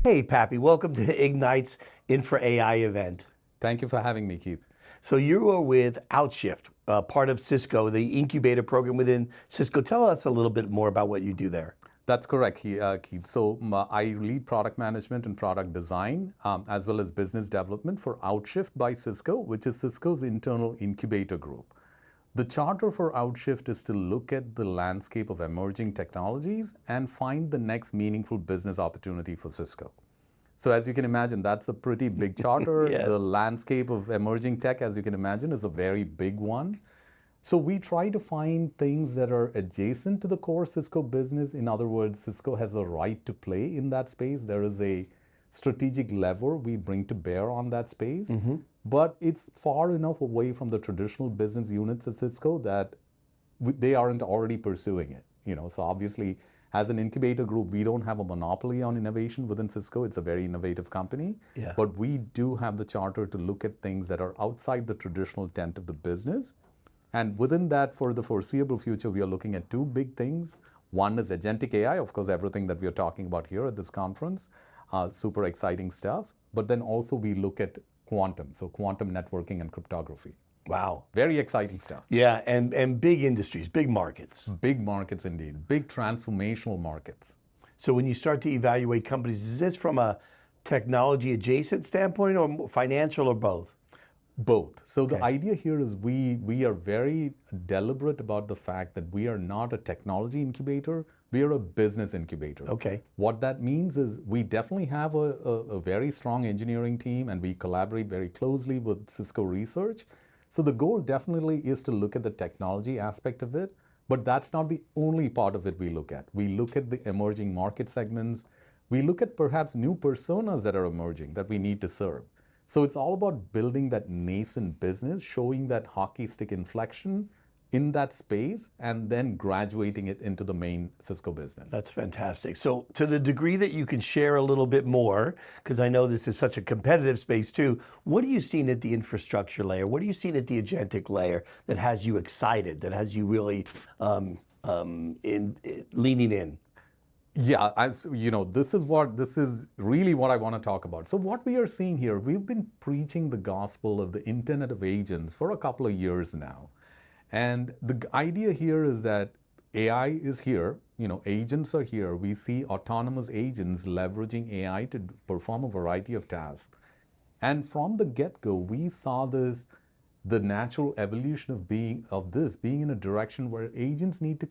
Hey, Papi, welcome to Ignite's Infra AI event. Thank you for having me, Keith. So you are with Outshift, part of Cisco, the incubator program within Cisco. Tell us a little bit more about what you do there. That's correct, Keith. So I lead product management and product design, as well as business development for Outshift by Cisco, which is Cisco's internal incubator group. The charter for Outshift is to look at the landscape of emerging technologies and find the next meaningful business opportunity for Cisco. So as you can imagine, that's a pretty big charter. Yes. The landscape of emerging tech, as you can imagine, is a very big one. So we try to find things that are adjacent to the core Cisco business. In other words, Cisco has a right to play in that space. There is a strategic lever we bring to bear on that space. But it's far enough away from the traditional business units at Cisco that they aren't already pursuing it. So obviously, as an incubator group, we don't have a monopoly on innovation within Cisco. It's a very innovative company. Yeah. But we do have the charter to look at things that are outside the traditional tent of the business. And within that, for the foreseeable future, we are looking at two big things. One is agentic AI, of course, everything that we are talking about here at this conference, super exciting stuff. But then also we look at quantum, so quantum networking and cryptography. Wow. Very exciting stuff. Yeah, and big industries, big markets. Big markets indeed, big transformational markets. So when you start to evaluate companies, is this from a technology adjacent standpoint or financial or both? Both. So Okay. the idea here is we are very deliberate about the fact that we are not a technology incubator, we are a business incubator. Okay. What that means is we definitely have a very strong engineering team and we collaborate very closely with Cisco Research. So the goal definitely is to look at the technology aspect of it, but that's not the only part of it we look at. We look at the emerging market segments. We look at perhaps new personas that are emerging that we need to serve. So it's all about building that nascent business, showing that hockey stick inflection in that space, and then graduating it into the main Cisco business. That's fantastic. So to the degree that you can share a little bit more, because I know this is such a competitive space too, what are you seeing at the infrastructure layer? What are you seeing at the agentic layer that has you excited, that has you really leaning in? Yeah, as you know, this is really what I want to talk about. So what we are seeing here, we've been preaching the gospel of the Internet of Agents for a couple of years now. And the idea here is that AI is here, agents are here. We see autonomous agents leveraging AI to perform a variety of tasks. And from the get-go, we saw the natural evolution of this being in a direction where agents need to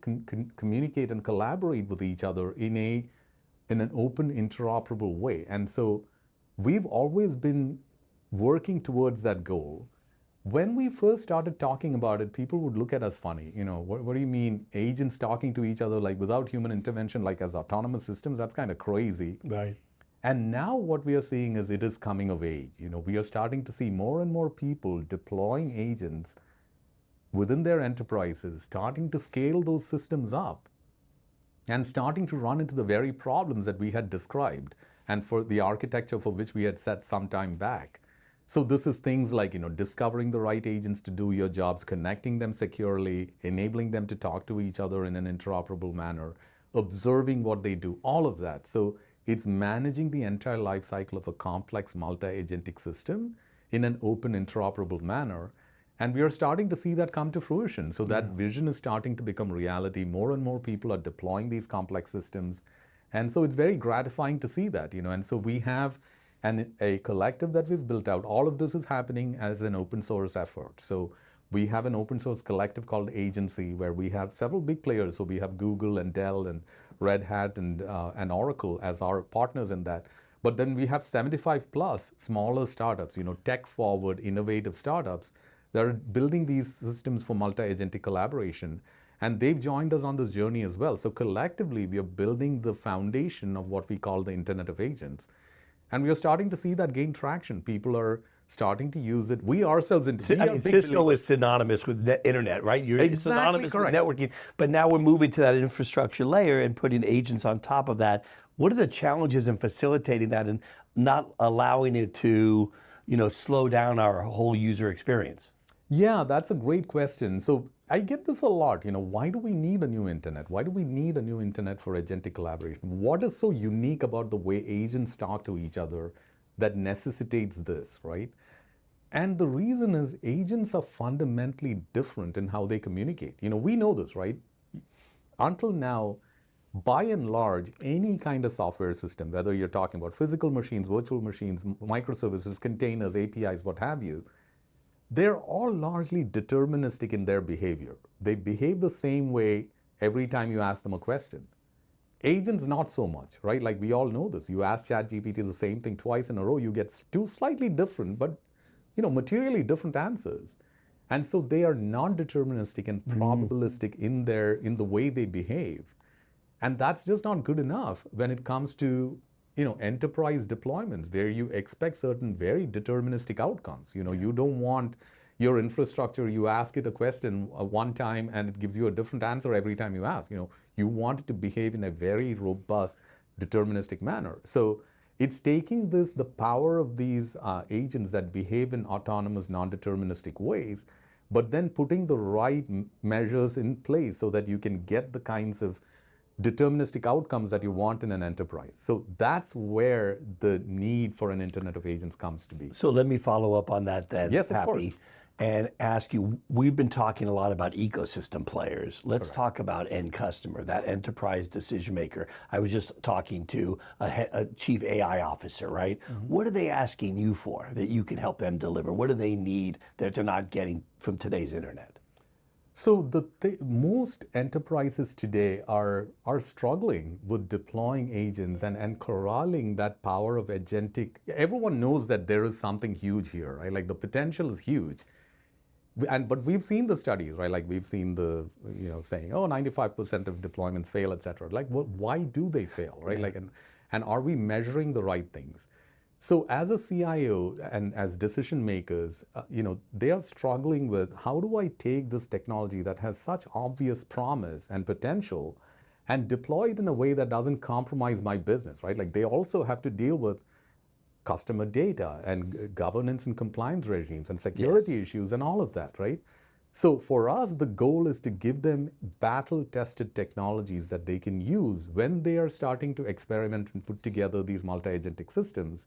communicate and collaborate with each other in an open, interoperable way. And so we've always been working towards that goal. When we first started talking about it, people would look at us funny. What do you mean agents talking to each other like without human intervention, like as autonomous systems? That's kind of crazy. Right. And now what we are seeing is it is coming of age. We are starting to see more and more people deploying agents within their enterprises, starting to scale those systems up and starting to run into the very problems that we had described and for the architecture for which we had set some time back. So this is things like, discovering the right agents to do your jobs, connecting them securely, enabling them to talk to each other in an interoperable manner, observing what they do, all of that. So it's managing the entire life cycle of a complex multi-agentic system in an open, interoperable manner. And we are starting to see that come to fruition. So that vision is starting to become reality. More and more people are deploying these complex systems. And so it's very gratifying to see that, And so we have a collective that we've built out. All of this is happening as an open source effort. So we have an open source collective called Agency, where we have several big players. So we have Google and Dell and Red Hat and Oracle as our partners in that. But then we have 75 plus smaller startups, tech forward, innovative startups that are building these systems for multi-agentic collaboration. And they've joined us on this journey as well. So collectively, we are building the foundation of what we call the Internet of Agents. And we are starting to see that gain traction. People are starting to use it. We ourselves, Cisco is synonymous with internet, right? You're synonymous correct. with networking. But now we're moving to that infrastructure layer and putting agents on top of that. What are the challenges in facilitating that and not allowing it to, slow down our whole user experience? Yeah, that's a great question. So I get this a lot. Why do we need a new internet? Why do we need a new internet for agentic collaboration? What is so unique about the way agents talk to each other that necessitates this, right? And the reason is agents are fundamentally different in how they communicate. We know this, right? Until now, by and large, any kind of software system, whether you're talking about physical machines, virtual machines, microservices, containers, APIs, what have you, they're all largely deterministic in their behavior. They behave the same way every time you ask them a question. Agents, not so much, right? Like we all know this. You ask ChatGPT the same thing twice in a row, you get two slightly different, but materially different answers. And so they are non-deterministic and probabilistic in the way they behave. And that's just not good enough when it comes to enterprise deployments where you expect certain very deterministic outcomes. You don't want your infrastructure, you ask it a question one time and it gives you a different answer every time you ask. You want it to behave in a very robust, deterministic manner. So it's taking the power of these agents that behave in autonomous, non-deterministic ways, but then putting the right measures in place so that you can get the kinds of deterministic outcomes that you want in an enterprise. So that's where the need for an Internet of Agents comes to be. So let me follow up on that then, Yes, of Papi, course. and ask you, we've been talking a lot about ecosystem players. Let's talk about end customer, that enterprise decision maker. I was just talking to a chief AI officer, right? What are they asking you for that you can help them deliver? What do they need that they're not getting from today's internet? So most enterprises today are struggling with deploying agents and corralling that power of agentic. Everyone knows that there is something huge here, right? Like the potential is huge. But we've seen the studies, right? Like we've seen the, saying, 95% of deployments fail, et cetera. Like, why do they fail, right? Like, and are we measuring the right things? So as a CIO and as decision makers, they are struggling with how do I take this technology that has such obvious promise and potential and deploy it in a way that doesn't compromise my business, right? Like they also have to deal with customer data and governance and compliance regimes and security issues and all of that, right? So for us, the goal is to give them battle-tested technologies that they can use when they are starting to experiment and put together these multi-agentic systems,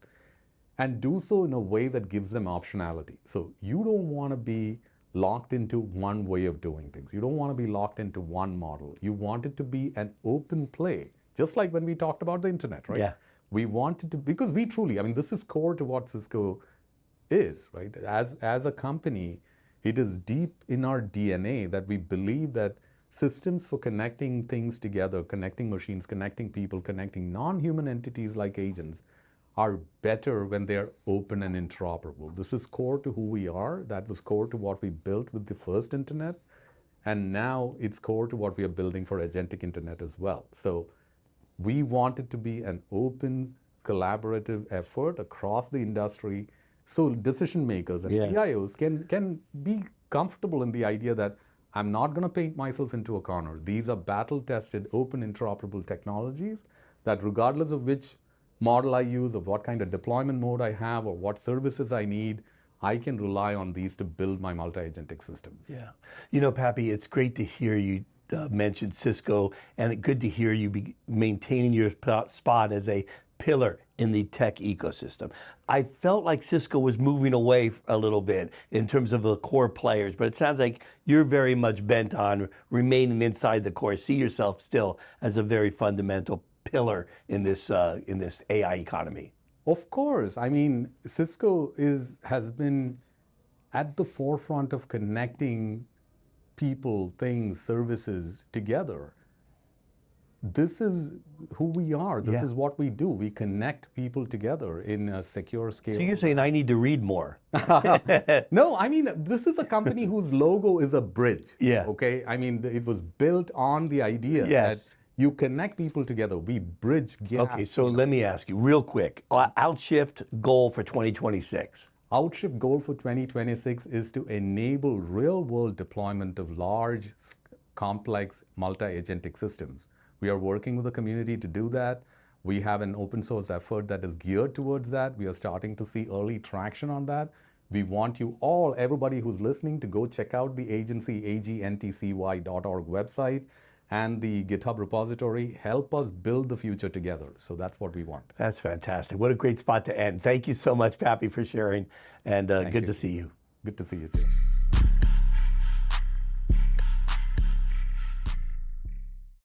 and do so in a way that gives them optionality. So you don't want to be locked into one way of doing things. You don't want to be locked into one model. You want it to be an open play, just like when we talked about the internet, right? Yeah. We want it to, because we truly, this is core to what Cisco is, right? As a company, it is deep in our DNA that we believe that systems for connecting things together, connecting machines, connecting people, connecting non-human entities like agents are better when they're open and interoperable. This is core to who we are. That was core to what we built with the first internet. And now it's core to what we are building for agentic internet as well. So we want it to be an open, collaborative effort across the industry so decision makers and CIOs can be comfortable in the idea that I'm not going to paint myself into a corner. These are battle-tested, open, interoperable technologies that regardless of which model I use, or what kind of deployment mode I have, or what services I need, I can rely on these to build my multi-agentic systems. Yeah. Papi, it's great to hear you mention Cisco, and good to hear you be maintaining your spot as a pillar in the tech ecosystem. I felt like Cisco was moving away a little bit in terms of the core players, but it sounds like you're very much bent on remaining inside the core. See yourself still as a very fundamental pillar in this AI economy. Of course. Cisco has been at the forefront of connecting people, things, services together. This is who we are. This is what we do. We connect people together in a secure scale. So you're saying I need to read more? No, this is a company whose logo is a bridge. Yeah. Okay? It was built on the idea that you connect people together. We bridge gaps. Okay, so let me ask you real quick. Outshift goal for 2026. Outshift goal for 2026 is to enable real-world deployment of large, complex, multi-agentic systems. We are working with the community to do that. We have an open source effort that is geared towards that. We are starting to see early traction on that. We want you all, everybody who's listening, to go check out the agency, agntcy.org website and the GitHub repository. Help us build the future together. So that's what we want. That's fantastic. What a great spot to end. Thank you so much, Papi, for sharing, and good to see you. Good to see you too.